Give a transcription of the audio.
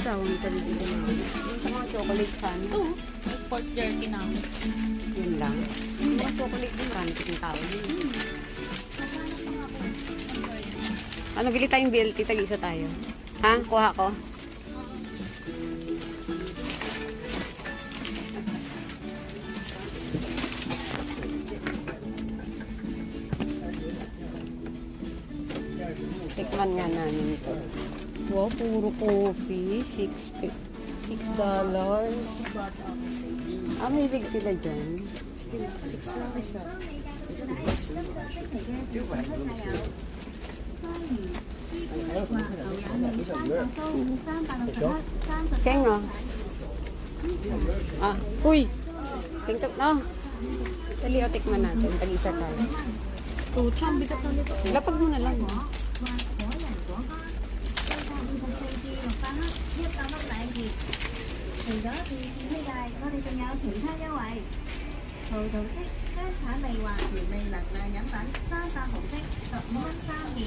daw ang sarili ko na. Yung sa mga chocolate fan. Ito, may pork jerky na. Yun lang. Yung mga chocolate din, marami kasing tao yun. Ano, bili tayong BLT, tag-isa tayo. Ha? Kuha ko? Tikman nga namin ito. Wow, puro coffee. $6. May big sila dyan. Still, $6 lang siya. Keng, no? Uy! Tingtap, no? Dali, o, tikman natin. Tag-isa tayo. Tuchang, bigat na nito. Lapag mo na lang, no? 除咗電視推介，我哋仲有其他優惠。葡萄式香橙味滑原味能量飲品，300毫升，15蚊3件。